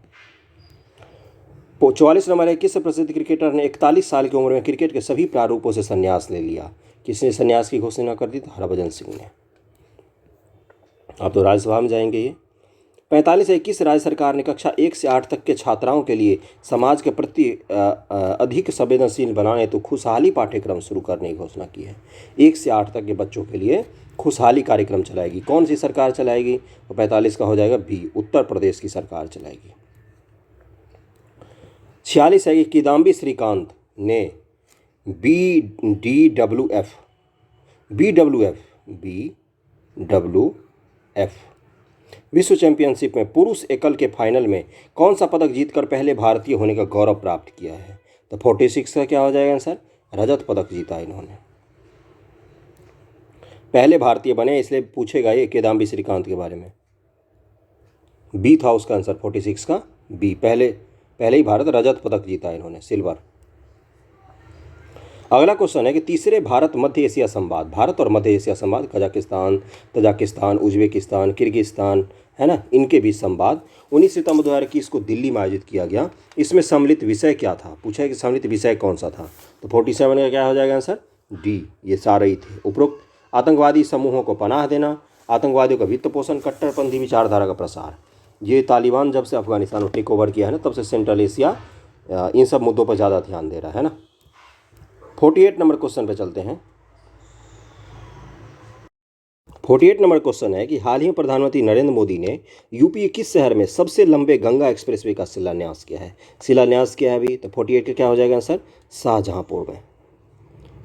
44 number है, किस प्रसिद्ध क्रिकेटर ने 41 साल की उम्र में क्रिकेट के सभी प्रारूपों से संन्यास ले लिया? किसने संन्यास की घोषणा कर दी? तो हरभजन सिंह ने। अब तो राज्यसभा में जाएंगे ये। 45 है, किस राज्य सरकार ने कक्षा 1 से 8 तक के छात्राओं के लिए समाज के प्रति अधिक संवेदनशील बनाने हेतु खुशहाली पाठ्यक्रम शुरू करने की घोषणा की है? 1 से 8 तक के बच्चों के लिए खुशहाली कार्यक्रम चलाएगी। कौन सी सरकार चलाएगी? तो 45 का हो जाएगा बी, उत्तर प्रदेश की सरकार चलाएगी। 46 है कि किदाम्बी श्रीकांत ने BWF विश्व चैंपियनशिप में पुरुष एकल के फाइनल में कौन सा पदक जीतकर पहले भारतीय होने का गौरव प्राप्त किया है? तो 46 का क्या हो जाएगा आंसर? रजत पदक जीता इन्होंने, पहले भारतीय बने, इसलिए पूछेगा ये किदाम्बी श्रीकांत के बारे में। बी था उसका आंसर, 46 का बी, पहले ही भारत रजत पदक जीता इन्होंने, सिल्वर। अगला क्वेश्चन है कि तीसरे भारत मध्य एशिया संवाद, भारत और मध्य एशिया संवाद, कजाकिस्तान, तजाकिस्तान, उज्बेकिस्तान, किर्गिस्तान, है ना, इनके बीच संवाद 19 सितंबर 2021 को दिल्ली में आयोजित किया गया। इसमें सम्मिलित विषय क्या था? पूछा है कि सम्मिलित विषय कौन सा था? तो 47 का क्या हो जाएगा आंसर? डी, ये सारे ही थे। उपरोक्त आतंकवादी समूहों को पनाह देना, आतंकवादियों का वित्त पोषण, कट्टरपंथी विचारधारा का प्रसार। ये तालिबान जब से अफगानिस्तान को टेक ओवर किया है ना, तब से सेंट्रल एशिया इन सब मुद्दों पर ज़्यादा ध्यान दे रहा है ना। 48 नंबर क्वेश्चन पे चलते हैं। 48 नंबर क्वेश्चन है कि हाल ही में प्रधानमंत्री नरेंद्र मोदी ने यूपी के किस शहर में सबसे लंबे गंगा एक्सप्रेसवे का शिलान्यास किया है? अभी तो 48 का क्या हो जाएगा आंसर? शाहजहांपुर में।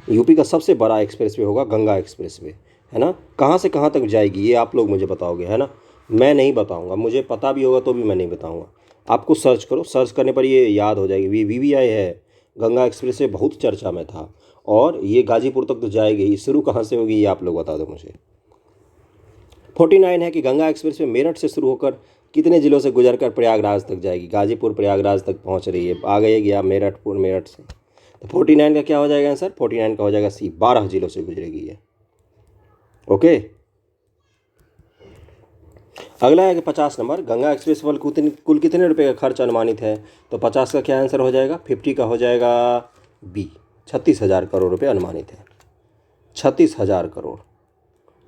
यूपी का सबसे बड़ा एक्सप्रेसवे होगा गंगा एक्सप्रेसवे, है ना। कहाँ से कहाँ तक जाएगी ये आप लोग मुझे बताओगे, है ना। मैं नहीं बताऊँगा, मुझे पता भी होगा तो भी मैं नहीं बताऊँगा। आपको सर्च करो, सर्च करने पर ये याद हो जाएगी। VVI है, गंगा एक्सप्रेस वे बहुत चर्चा में था और ये गाजीपुर तक तो जाएगी, शुरू कहाँ से होगी ये आप लोग बता दो मुझे। 49 है कि गंगा एक्सप्रेस वे मेरठ से शुरू होकर कितने जिलों से गुजरकर प्रयागराज तक जाएगी। गाजीपुर प्रयागराज तक पहुंच रही है, आ गई गया मेरठपुर मेरठ से। तो 49 का क्या हो जाएगा आंसर? 49 का हो जाएगा सी, 12 जिलों से गुजरेगी ये। ओके, अगला है कि 50 नंबर, गंगा एक्सप्रेस पर कुल कितने रुपए का खर्च अनुमानित है? तो 50 का क्या आंसर हो जाएगा? 50 का हो जाएगा बी, 36,000 करोड़ रुपए अनुमानित है। 36,000 crore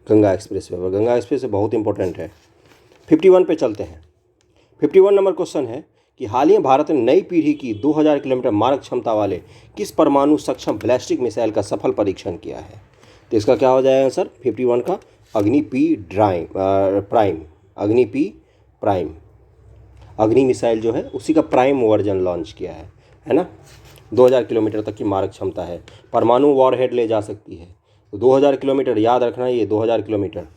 Ganga express way. Ganga express way बहुत इंपॉर्टेंट है। 51 पे चलते हैं। 51 नंबर क्वेश्चन है कि हाल ही में भारत ने नई पीढ़ी की 2000 किलोमीटर मारक क्षमता वाले किस परमाणु सक्षम बैलिस्टिक मिसाइल का सफल परीक्षण किया है? तो इसका क्या हो जाएगा आंसर? 51 का अग्नि पी प्राइम, अग्नि पी प्राइम। अग्नि मिसाइल जो है उसी का प्राइम वर्जन लॉन्च किया है ना। 2000 किलोमीटर तक की मारक क्षमता है, परमाणु वॉरहेड ले जा सकती है। तो 2000 किलोमीटर याद रखना, ये 2000 किलोमीटर।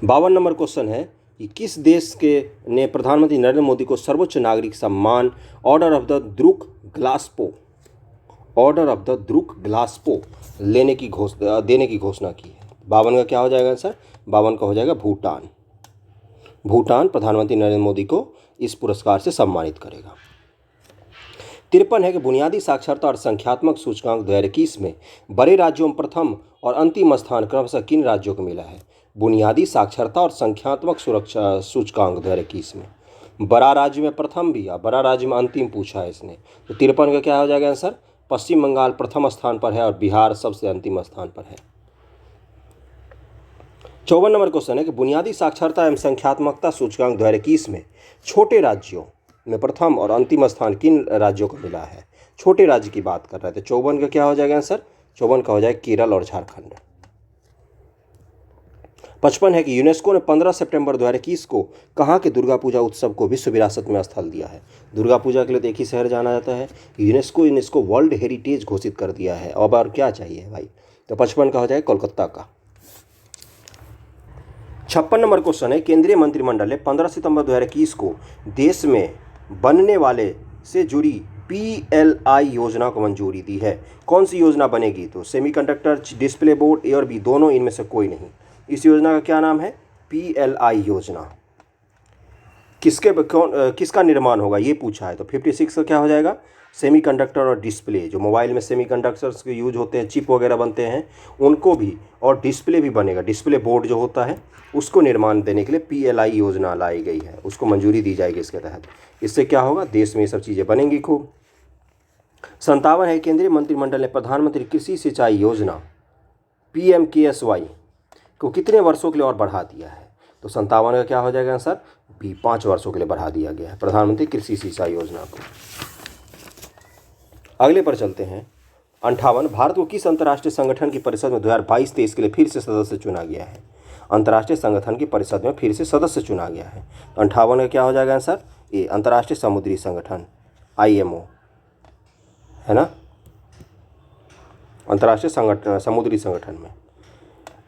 52 नंबर क्वेश्चन है कि किस देश के ने प्रधानमंत्री नरेंद्र मोदी को सर्वोच्च नागरिक सम्मान ऑर्डर ऑफ द द्रुक ग्लासपो देने की घोषणा की है? 52 का क्या हो जाएगा आंसर? 52 का हो जाएगा भूटान। भूटान प्रधानमंत्री नरेंद्र मोदी को इस पुरस्कार से सम्मानित करेगा। 53 है कि बुनियादी साक्षरता और संख्यात्मक सूचकांक 2021 में बड़े राज्यों में प्रथम और अंतिम स्थान क्रमशः किन राज्यों को मिला है? बुनियादी साक्षरता और संख्यात्मक सुरक्षा सूचकांक 2021 में बड़ा राज्य में प्रथम भी और बड़ा राज्य में अंतिम पूछा है इसने। तो 53 का क्या हो जाएगा आंसर? पश्चिम बंगाल प्रथम स्थान पर है और बिहार सबसे अंतिम स्थान पर है। 54 नंबर क्वेश्चन है कि बुनियादी साक्षरता एवं संख्यात्मकता सूचकांक 2021 में छोटे राज्यों में प्रथम और अंतिम स्थान किन राज्यों को मिला है? छोटे राज्य की बात कर रहे थे। 54 का क्या हो जाएगा आंसर? 54 का हो जाएगा केरल और झारखंड। 55 है कि यूनेस्को ने 15 सितंबर 2021 को कहाँ के दुर्गा पूजा उत्सव को विश्व विरासत में स्थल दिया है? दुर्गा पूजा के लिए तो एक ही शहर जाना जाता है, यूनेस्को वर्ल्ड हेरिटेज घोषित कर दिया है। अब और क्या चाहिए भाई? तो 55 का हो जाएगा कोलकाता का। 56 नंबर क्वेश्चन है, केंद्रीय मंत्रिमंडल ने 15 सितंबर 2021 को देश में बनने वाले से जुड़ी PLI योजना को मंजूरी दी है। कौन सी योजना बनेगी? तो सेमीकंडक्टर, डिस्प्ले बोर्ड, ए और बी दोनों, इनमें से कोई नहीं। इस योजना का क्या नाम है? PLI योजना। किसका निर्माण होगा ये पूछा है। तो 56 का क्या हो जाएगा? सेमीकंडक्टर और डिस्प्ले, जो मोबाइल में सेमीकंडक्टर्स के यूज होते हैं, चिप वगैरह बनते हैं, उनको भी, और डिस्प्ले भी बनेगा। डिस्प्ले बोर्ड जो होता है उसको निर्माण देने के लिए PLI योजना लाई गई है, उसको मंजूरी दी जाएगी इसके तहत। इससे क्या होगा? देश में ये सब चीज़ें बनेंगी खूब। 57 है, केंद्रीय मंत्रिमंडल ने प्रधानमंत्री कृषि सिंचाई योजना PMKSY को कितने वर्षों के लिए और बढ़ा दिया है? तो 57 का क्या हो जाएगा आंसर? बी, 5 वर्षों के लिए बढ़ा दिया गया है प्रधानमंत्री कृषि सिंचाई योजना को। अगले पर चलते हैं। 58, भारत को किस अंतर्राष्ट्रीय संगठन की परिषद में 2022-23 के लिए फिर से सदस्य चुना गया है? अंतर्राष्ट्रीय संगठन की परिषद में फिर से सदस्य चुना गया है। तो 58 का क्या हो जाएगा आंसर? ए, अंतर्राष्ट्रीय समुद्री संगठन IMO, है ना, अंतर्राष्ट्रीय समुद्री संगठन में।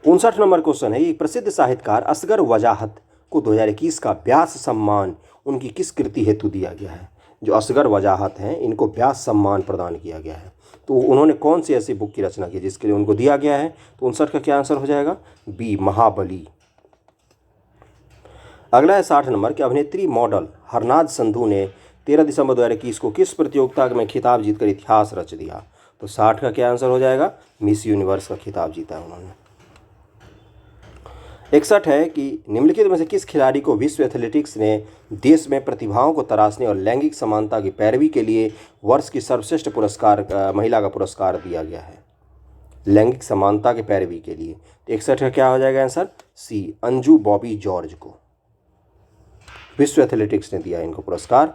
59 नंबर क्वेश्चन है, एक प्रसिद्ध साहित्यकार असगर वजाहत को 2021 का व्यास सम्मान उनकी किस कृति हेतु दिया गया है? जो असगर वजाहत हैं इनको व्यास सम्मान प्रदान किया गया है। तो उन्होंने कौन सी ऐसी बुक की रचना की जिसके लिए उनको दिया गया है? तो 59 का क्या आंसर हो जाएगा? बी, महाबली। अगला है 60 नंबर कि अभिनेत्री मॉडल हरनाज संधू ने 13 दिसंबर 2021 को किस प्रतियोगिता में खिताब जीतकर इतिहास रच दिया? तो 60 का क्या आंसर हो जाएगा? मिस यूनिवर्स का खिताब जीता है उन्होंने। 61 है कि निम्नलिखित में से किस खिलाड़ी को विश्व एथलेटिक्स ने देश में प्रतिभाओं को तराशने और लैंगिक समानता की पैरवी के लिए वर्ष की सर्वश्रेष्ठ महिला का पुरस्कार दिया गया है? लैंगिक समानता की पैरवी के लिए। 61 का क्या हो जाएगा आंसर? सी, अंजू बॉबी जॉर्ज को विश्व एथलेटिक्स ने दिया इनको पुरस्कार,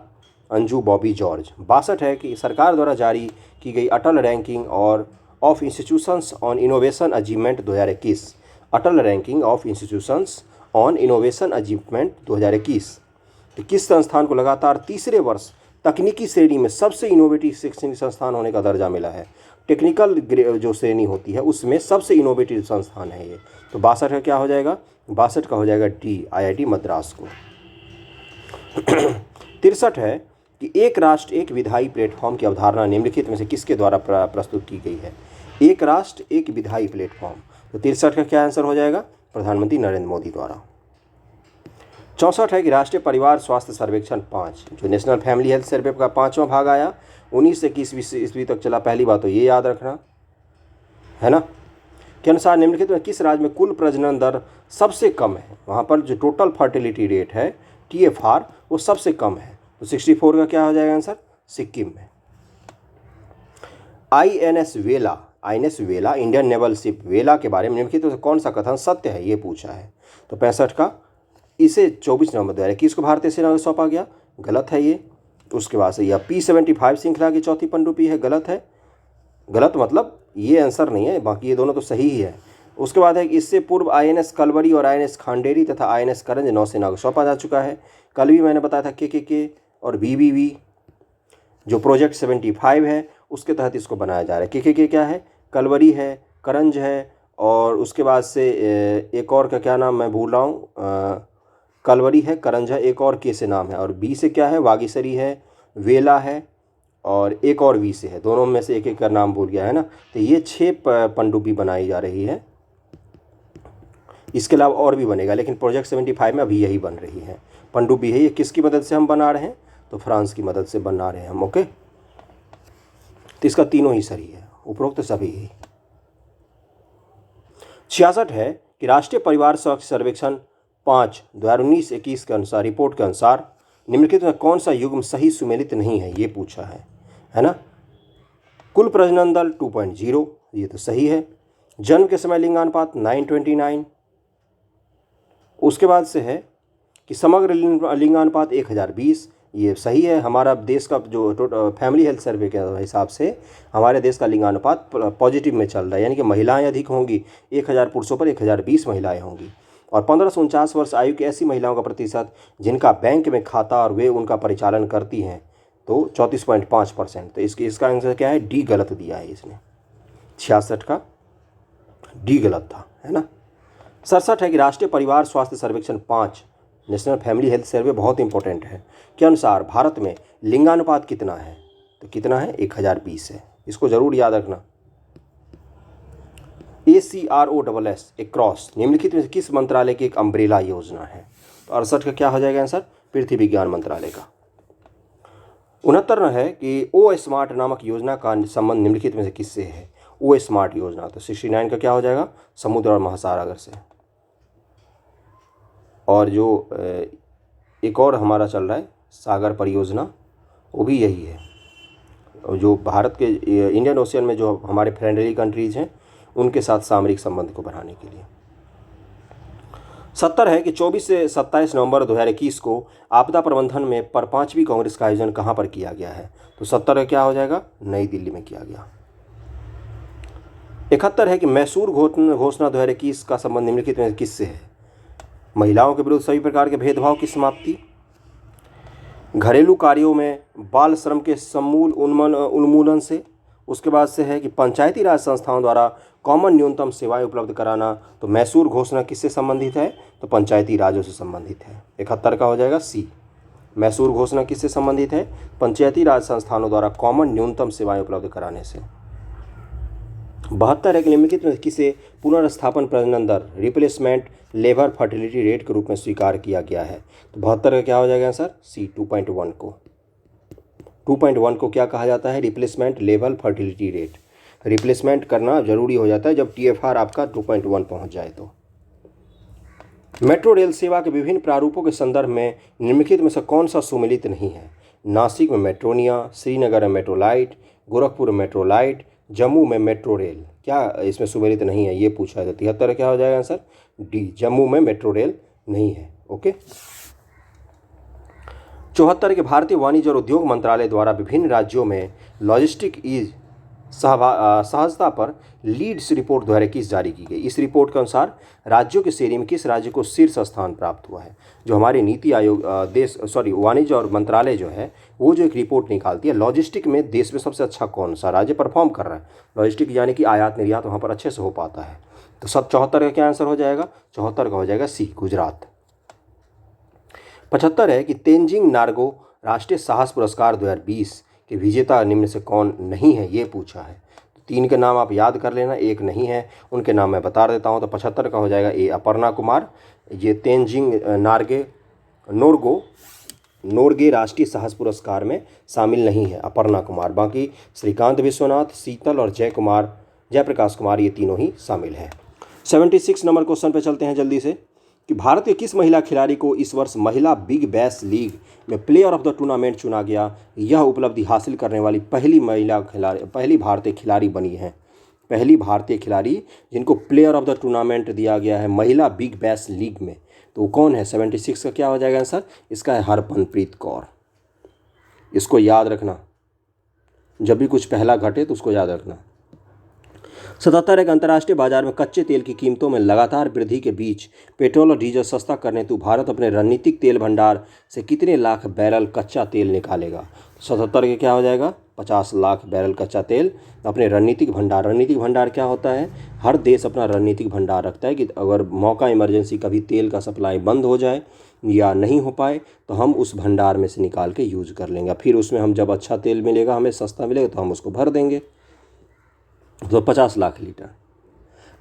अंजू बॉबी जॉर्ज। 62 है कि सरकार द्वारा जारी की गई अटल रैंकिंग और of institutions on innovation achievement 2021, Atal ranking of institutions on innovation achievement 2021 तो किस संस्थान को लगातार तीसरे वर्ष तकनीकी श्रेणी में सबसे इनोवेटिव शैक्षणिक संस्थान होने का दर्जा मिला है? टेक्निकल जो श्रेणी होती है उसमें सबसे इनोवेटिव संस्थान है ये। तो 62 का क्या हो जाएगा? 62 का हो जाएगा डी, IIT मद्रास को। 63 है कि एक राष्ट्र एक विधायी प्लेटफॉर्म की अवधारणा निम्नलिखित में से किसके द्वारा प्रस्तुत की गई है? एक राष्ट्र एक विधायी प्लेटफॉर्म, तो 63 का क्या आंसर हो जाएगा? प्रधानमंत्री नरेंद्र मोदी द्वारा। 64 है कि राष्ट्रीय परिवार स्वास्थ्य सर्वेक्षण 5 जो नेशनल फैमिली हेल्थ सर्वे का 5वां भाग आया 19 से 21 ईस्वी तक चला, पहली बात तो ये याद रखना है ना, के अनुसार निम्नलिखित में किस राज्य में कुल प्रजनन दर सबसे कम है? वहाँ पर जो टोटल फर्टिलिटी रेट है TFR वो सबसे कम है, तो 64 का क्या हो जाएगा आंसर? सिक्किम में। INS वेला इंडियन नेवल शिप वेला के बारे में निम्नलिखित में कौन सा कथन सत्य है, ये पूछा है। तो 65 का, इसे 24 नवंबर 2021 को भारतीय सेना को सौंपा गया, गलत है ये। उसके बाद से यह P-75 श्रृंखला की चौथी पनडुब्बी है, गलत है। गलत मतलब ये आंसर नहीं है, बाकी ये दोनों तो सही ही है। उसके बाद है कि इससे पूर्व INS कलवरी और INS खांडेरी तथा INS करंज नौसेना को सौंपा जा चुका है। कल भी मैंने बताया था KKK और BBB जो प्रोजेक्ट 75 है उसके तहत इसको बनाया जा रहा है। KKK क्या है? कलवरी है, करंज है, और उसके बाद से एक और का क्या नाम मैं भूल रहा हूँ, कलवरी है, करंज है, एक और के से नाम है, और बी से क्या है? वागीसरी है, वेला है, और एक और वी से है। दोनों में से एक एक का नाम भूल गया है ना। तो ये 6 पनडुब्बी बनाई जा रही है, इसके अलावा और भी बनेगा, लेकिन प्रोजेक्ट 75 में अभी यही बन रही है पनडुब्बी है। ये किसकी मदद से हम बना रहे हैं? तो फ्रांस की मदद से बना रहे हैं हम। ओके, तो इसका तीनों ही सही है, उपरोक्त सभी ही। 66 है कि राष्ट्रीय परिवार स्वास्थ्य सर्वेक्षण 5 2019-21 के अनुसार, रिपोर्ट के अनुसार निम्नलिखित में कौन सा युग्म सही सुमेलित नहीं है, ये पूछा है ना। कुल प्रजनन दर 2.0, ये तो सही है। जन्म के समय लिंगानुपात 9:29। उसके बाद से है कि समग्र लिंगानुपात 1020, ये सही है। हमारा देश का जो फैमिली हेल्थ सर्वे के हिसाब से हमारे देश का लिंगानुपात पॉजिटिव में चल रहा है, यानी कि महिलाएं अधिक होंगी, 1000 पुरुषों पर 1020 महिलाएं होंगी। और 15 से 49 वर्ष आयु की ऐसी महिलाओं का प्रतिशत जिनका बैंक में खाता और वे उनका परिचालन करती हैं, तो 34.5%। तो इसका आंसर क्या है? डी गलत दिया है इसने। 66 का डी गलत था, है ना। 67 है कि राष्ट्रीय परिवार स्वास्थ्य सर्वेक्षण 5 नेशनल फैमिली हेल्थ सर्वे बहुत इंपॉर्टेंट है, के अनुसार भारत में लिंगानुपात कितना है? तो कितना है? 1020 है। इसको जरूर याद रखना। ACROSS एक्रॉस निम्नलिखित में किस मंत्रालय की एक अम्ब्रेला योजना है? तो 68 का क्या हो जाएगा आंसर? पृथ्वी विज्ञान मंत्रालय का। 69 है कि ओ स्मार्ट नामक योजना का संबंध निम्नलिखित में से किससे है? ओ स्मार्ट योजना, तो 69 का क्या हो जाएगा? समुद्र और महासागर से। और जो एक और हमारा चल रहा है सागर परियोजना, वो भी यही है। और जो भारत के इंडियन ओशियन में जो हमारे फ्रेंडली कंट्रीज़ हैं उनके साथ सामरिक संबंध को बढ़ाने के लिए। 70 है कि 24 से 27 नवंबर 2021 को आपदा प्रबंधन में पर 5वीं कांग्रेस का आयोजन कहाँ पर किया गया है? तो 70 का क्या हो जाएगा? नई दिल्ली में किया गया। 71 है कि मैसूर घोषणा 2021 का संबंध निम्नलिखित में किससे है? महिलाओं के विरुद्ध सभी प्रकार के भेदभाव की समाप्ति, घरेलू कार्यों में बाल श्रम के समूल उन्मूलन से। उसके बाद से है कि पंचायती राज संस्थाओं द्वारा कॉमन न्यूनतम सेवाएं उपलब्ध कराना। तो मैसूर घोषणा किससे संबंधित है? तो पंचायती राज्यों से संबंधित है। 71 का हो जाएगा सी। मैसूर घोषणा किससे संबंधित है? पंचायती राज संस्थानों द्वारा कॉमन न्यूनतम सेवाएं उपलब्ध कराने से। 72 है कि निम्नलिखित में किसे पुनर्स्थापन प्रजनन दर रिप्लेसमेंट लेबर फर्टिलिटी रेट के रूप में स्वीकार किया गया है? तो 72 का क्या हो जाएगा आंसर? सी 2.1 को। 2.1 को क्या कहा जाता है? Replacement level fertility rate. Replacement करना जरूरी हो जाता है जब TFR आपका 2.1 पहुंच जाए तो। मेट्रो रेल सेवा के विभिन्न प्रारूपों के संदर्भ में निम्नलिखित में से कौन सा सुमेलित नहीं है? नासिक में मेट्रोनिया, श्रीनगर में मेट्रोलाइट, गोरखपुर में मेट्रोलाइट, जम्मू में मेट्रो रेल, क्या इसमें सुमेलित नहीं है? ये पूछा है। तो 73 क्या हो जाएगा आंसर? डी, जम्मू में मेट्रो रेल नहीं है। ओके। 74 के भारतीय वाणिज्य और उद्योग मंत्रालय द्वारा विभिन्न राज्यों में लॉजिस्टिक ईज सहजता पर लीड्स रिपोर्ट 2021 जारी की गई। इस रिपोर्ट के अनुसार राज्यों की श्रेणी में किस राज्य को शीर्ष स्थान प्राप्त हुआ है? जो हमारे नीति आयोग वाणिज्य और मंत्रालय जो है वो जो एक रिपोर्ट निकालती है लॉजिस्टिक में देश में सबसे अच्छा कौन सा राज्य परफॉर्म कर रहा है। लॉजिस्टिक यानी कि आयात निर्यात वहाँ पर अच्छे से हो पाता है। तो 74 का क्या आंसर हो जाएगा? 74 का हो जाएगा सी, गुजरात। 75 है कि तेंजिंग नार्गो राष्ट्रीय साहस पुरस्कार 2020 के विजेता निम्न से कौन नहीं है, ये पूछा है। तो 3 के नाम आप याद कर लेना, एक नहीं है, उनके नाम मैं बता देता हूँ। तो 75 का हो जाएगा ए अपर्णा कुमार, ये तेनजिंग नोरगे राष्ट्रीय साहस पुरस्कार में शामिल नहीं है, अपर्णा कुमार। बाकी श्रीकांत विश्वनाथ, शीतल और जयप्रकाश कुमार, ये तीनों ही शामिल हैं। 76 नंबर क्वेश्चन पे चलते हैं जल्दी से कि भारत के किस महिला खिलाड़ी को इस वर्ष महिला बिग बैश लीग में प्लेयर ऑफ द टूर्नामेंट चुना गया। यह उपलब्धि हासिल करने वाली पहली भारतीय खिलाड़ी बनी है। पहली भारतीय खिलाड़ी जिनको प्लेयर ऑफ द टूर्नामेंट दिया गया है महिला बिग बैश लीग में, तो वो कौन है। 76 का क्या हो जाएगा आंसर, इसका है हरमनप्रीत कौर। इसको याद रखना, जब भी कुछ पहला घटे तो उसको याद रखना। 77 एक अंतर्राष्ट्रीय बाजार में कच्चे तेल की कीमतों में लगातार वृद्धि के बीच पेट्रोल और डीजल सस्ता करने हेतु भारत अपने रणनीतिक तेल भंडार से कितने लाख बैरल कच्चा तेल निकालेगा। 77 के क्या हो जाएगा, 50 लाख बैरल कच्चा तेल अपने रणनीतिक भंडार क्या होता है, हर देश अपना रणनीतिक भंडार रखता है कि अगर मौका इमरजेंसी कभी तेल का सप्लाई बंद हो जाए या नहीं हो पाए तो हम उस भंडार में से निकाल के यूज कर लेंगे, फिर उसमें हम जब अच्छा तेल मिलेगा, हमें सस्ता मिलेगा तो हम उसको भर देंगे। तो 50 लाख लीटर।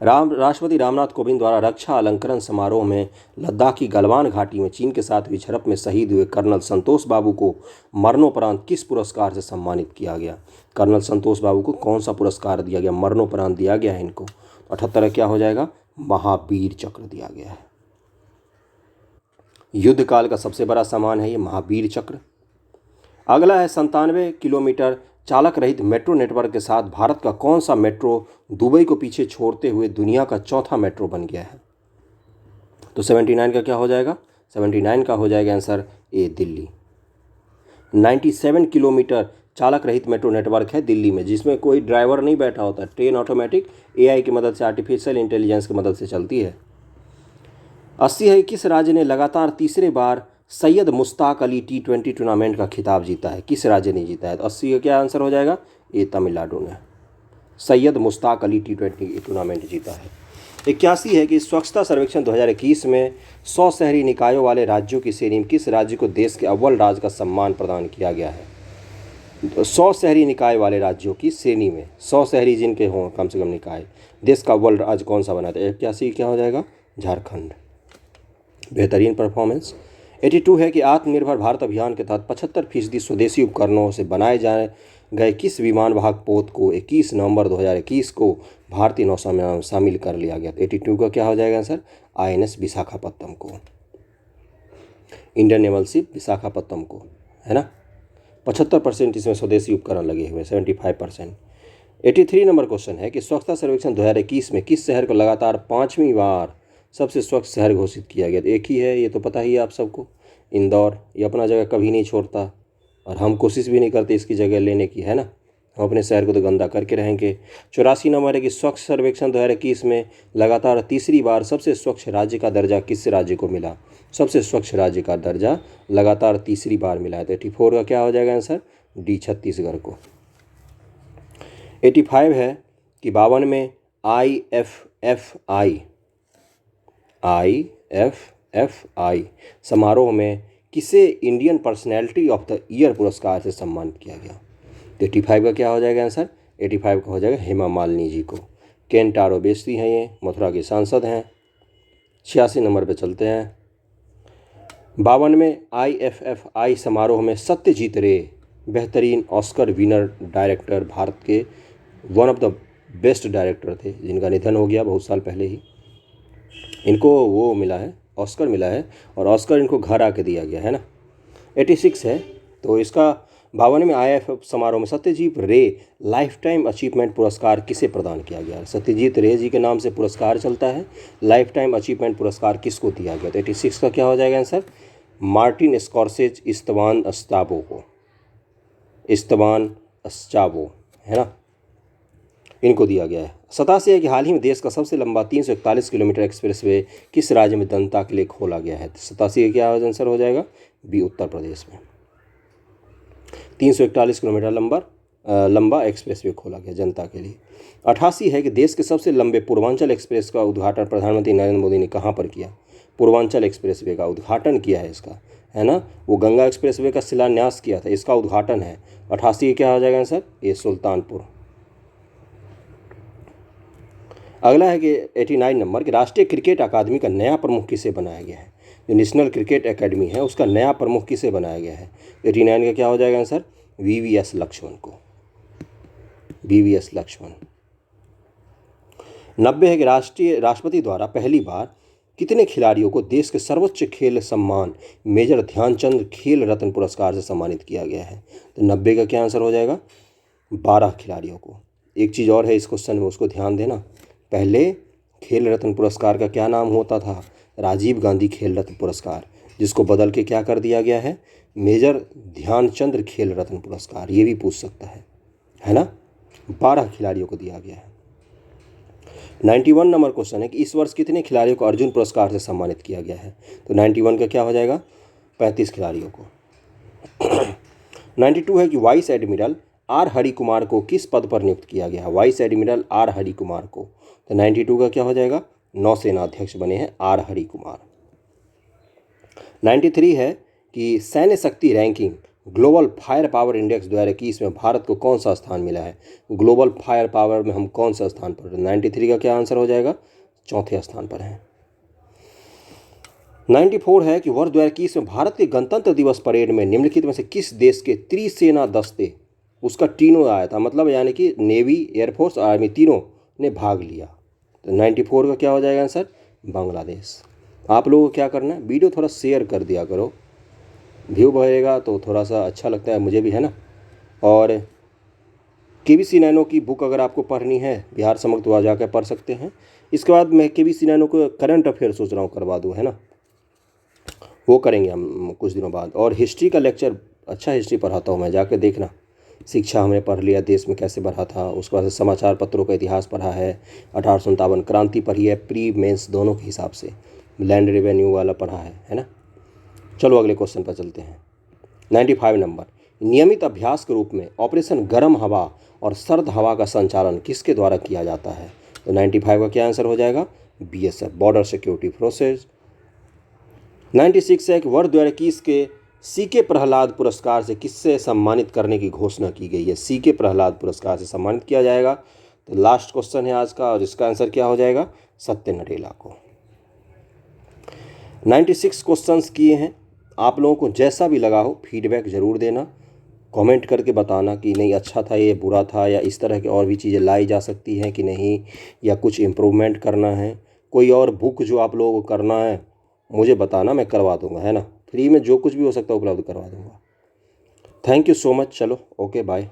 राष्ट्रपति रामनाथ कोविंद द्वारा रक्षा अलंकरण समारोह में लद्दाख की गलवान घाटी में चीन के साथ हुई झड़प में शहीद हुए कर्नल संतोष बाबू को मरणोपरांत किस पुरस्कार से सम्मानित किया गया। कर्नल संतोष बाबू को कौन सा पुरस्कार दिया गया, मरणोपरांत दिया गया है इनको। 78 क्या हो जाएगा, महावीर चक्र दिया गया है। युद्ध काल का सबसे बड़ा सम्मान है ये महावीर चक्र। अगला है 97 किलोमीटर चालक रहित मेट्रो नेटवर्क के साथ भारत का कौन सा मेट्रो दुबई को पीछे छोड़ते हुए दुनिया का चौथा मेट्रो बन गया है। तो 79 का क्या हो जाएगा, 79 का हो जाएगा आंसर ए दिल्ली। 97 किलोमीटर चालक रहित मेट्रो नेटवर्क है दिल्ली में, जिसमें कोई ड्राइवर नहीं बैठा होता, ट्रेन ऑटोमेटिक एआई की मदद से, आर्टिफिशियल इंटेलिजेंस की मदद से चलती है। 80 है, किस राज्य ने लगातार तीसरे बार सैयद मुश्ताक अली T20 टूर्नामेंट का खिताब जीता है, किस राज्य ने जीता है। तो 80 का क्या आंसर हो जाएगा, ये तमिलनाडु ने सैयद मुश्ताक अली T20 टूर्नामेंट जीता है। 81 है कि स्वच्छता सर्वेक्षण 2021 में 100 शहरी निकायों वाले राज्यों की श्रेणी में किस राज्य को देश के अव्वल राज्य का सम्मान प्रदान किया गया है। 100 शहरी निकाय वाले राज्यों की श्रेणी में 100 शहरी जिनके हों कम से कम निकाय, देश का अव्वल राज्य कौन सा बना था। 81 क्या हो जाएगा, झारखंड। बेहतरीन परफॉर्मेंस। 82 है कि आत्मनिर्भर भारत अभियान के तहत 75% स्वदेशी उपकरणों से बनाए जाए गए किस विमान वाहक पोत को 21 नवंबर 2021 को भारतीय नौसेना में शामिल कर लिया गया। 82 का क्या हो जाएगा आंसर, INS विशाखापत्तनम को, इंडियन नेवल शिप विशाखापत्तनम को, है ना। 75% इसमें स्वदेशी उपकरण लगे हुए, 75%। 83 नंबर क्वेश्चन है कि स्वच्छता सर्वेक्षण 2021 में किस शहर को लगातार 5वीं बार सबसे स्वच्छ शहर घोषित किया गया। तो एक ही है, ये तो पता ही है आप सबको, इंदौर। ये अपना जगह कभी नहीं छोड़ता और हम कोशिश भी नहीं करते इसकी जगह लेने की, है ना। हम अपने शहर को तो गंदा करके रहेंगे। 84 नंबर है कि स्वच्छ सर्वेक्षण 2021 में लगातार तीसरी बार सबसे स्वच्छ राज्य का दर्जा किस राज्य को मिला। सबसे स्वच्छ राज्य का दर्जा लगातार तीसरी बार मिला है। तो 84 का क्या हो जाएगा आंसर, डी छत्तीसगढ़ को। 85 है कि 52 में IFFI समारोह में किसे Indian personality of the year पुरस्कार से सम्मानित किया गया। तो 85 का क्या हो जाएगा आंसर, 85 का हो जाएगा हेमा मालिनी जी को। केंटारो बेस्ती हैं, ये मथुरा के सांसद हैं। 86 नंबर पे चलते हैं। 52 में IFFI समारोह में सत्यजीत रे बेहतरीन ऑस्कर विनर डायरेक्टर, भारत के one of the best director थे, जिनका निधन हो गया बहुत साल पहले ही। इनको वो मिला है, ऑस्कर मिला है, और ऑस्कर इनको घर आके दिया गया है ना। 86 है, तो इसका 52 में IFF समारोह में सत्यजीत रे लाइफ टाइम अचीवमेंट पुरस्कार किसे प्रदान किया गया। सत्यजीत रे जी के नाम से पुरस्कार चलता है, लाइफ टाइम अचीवमेंट पुरस्कार किसको दिया गया। तो 86 का क्या हो जाएगा आंसर, मार्टिन स्कॉर्सेज इस्तवान अस्टाबो को, इस्तवान अस्टाबो, है ना, इनको दिया गया है। 87 है कि हाल ही में देश का सबसे लंबा 341 किलोमीटर एक्सप्रेसवे किस राज्य में जनता के लिए खोला गया है। 87 का क्या आंसर हो जाएगा, बी उत्तर प्रदेश में 341 किलोमीटर लंबा एक्सप्रेसवे खोला गया जनता के लिए। 88 है कि देश के सबसे लंबे पूर्वांचल एक्सप्रेस का उद्घाटन प्रधानमंत्री नरेंद्र मोदी ने कहाँ पर किया। पूर्वांचल एक्सप्रेसवे का उद्घाटन किया है इसका है ना, वो गंगा एक्सप्रेसवे का शिलान्यास किया था, इसका उद्घाटन है। 88 क्या हो जाएगा आंसर, ये सुल्तानपुर। अगला है कि 89 नंबर कि राष्ट्रीय क्रिकेट अकादमी का नया प्रमुख किसे बनाया गया है। जो नेशनल क्रिकेट एकेडमी है उसका नया प्रमुख किसे बनाया गया है। 89 का क्या हो जाएगा आंसर, VVS लक्ष्मण को, VVS लक्ष्मण। 90 है कि राष्ट्रपति द्वारा पहली बार कितने खिलाड़ियों को देश के सर्वोच्च खेल सम्मान मेजर ध्यानचंद खेल रत्न पुरस्कार से सम्मानित किया गया है। तो 90 का क्या आंसर हो जाएगा, 12 खिलाड़ियों को। एक चीज़ और है इस क्वेश्चन में, उसको ध्यान देना। पहले खेल रत्न पुरस्कार का क्या नाम होता था, राजीव गांधी खेल रत्न पुरस्कार, जिसको बदल के क्या कर दिया गया है, मेजर ध्यानचंद खेल रत्न पुरस्कार। ये भी पूछ सकता है ना। 12 खिलाड़ियों को दिया गया है। 91 नंबर क्वेश्चन है कि इस वर्ष कितने खिलाड़ियों को अर्जुन पुरस्कार से सम्मानित किया गया है। तो 91 का क्या हो जाएगा, 35 खिलाड़ियों को। 92 है कि vice admiral R Hari Kumar को किस पद पर नियुक्त किया गया है। Vice admiral R Hari Kumar को। तो 92 का क्या हो जाएगा, नौसेना अध्यक्ष बने हैं आर हरि कुमार। 93 है कि सैन्य शक्ति ranking global fire power index 2021 में भारत को कौन सा स्थान मिला है। ग्लोबल फायर पावर में हम कौन सा स्थान पर। 93 का क्या आंसर हो जाएगा, चौथे स्थान पर है। 94 है कि वर्ष 2021 में भारत के गणतंत्र दिवस परेड में निम्नलिखित में से किस देश के त्रिसेना दस्ते, उसका तीनों आया था, मतलब यानी कि नेवी, एयरफोर्स, आर्मी तीनों ने भाग लिया। तो 94 का क्या हो जाएगा आंसर, बांग्लादेश। आप लोगों को क्या करना है, वीडियो थोड़ा शेयर कर दिया करो, व्यू बढ़ेगा तो थोड़ा सा अच्छा लगता है मुझे भी, है ना। और KBC नैनो की बुक अगर आपको पढ़नी है बिहार समग्र, तो आ जाकर पढ़ सकते हैं। इसके बाद मैं KBC नैनो को करंट अफेयर सोच रहा हूँ करवा दूँ, है ना, वो करेंगे हम कुछ दिनों बाद। और हिस्ट्री का लेक्चर, अच्छा हिस्ट्री पढ़ाता हूँ मैं, जाकर देखना। शिक्षा हमने पढ़ लिया, देश में कैसे बढ़ा था, उसके बाद समाचार पत्रों का इतिहास पढ़ा है, 1857 क्रांति पढ़ी है, प्री मेंस दोनों के हिसाब से, लैंड रेवेन्यू वाला पढ़ा है ना। चलो अगले क्वेश्चन पर चलते हैं। 95 नंबर, नियमित अभ्यास के रूप में ऑपरेशन गर्म हवा और सर्द हवा का संचालन किसके द्वारा किया जाता है। तो 95 का क्या आंसर हो जाएगा, BSF, बॉर्डर सिक्योरिटी फोर्सेज। 96 है कि वर्ष 2021 के CK प्रहलाद पुरस्कार से किससे सम्मानित करने की घोषणा की गई है। CK प्रहलाद पुरस्कार से सम्मानित किया जाएगा। तो लास्ट क्वेश्चन है आज का, और इसका आंसर क्या हो जाएगा, सत्य नडेला को। 96 क्वेश्चंस किए हैं। आप लोगों को जैसा भी लगा हो फीडबैक ज़रूर देना, कमेंट करके बताना कि नहीं अच्छा था, ये बुरा था, या इस तरह की और भी चीज़ें लाई जा सकती हैं कि नहीं, या कुछ इम्प्रूवमेंट करना है। कोई और बुक जो आप लोगों को करना है मुझे बताना, मैं करवा दूंगा, है ना। फ्री में जो कुछ भी हो सकता है उपलब्ध करवा दूंगा। Thank you so much. चलो ओके बाय।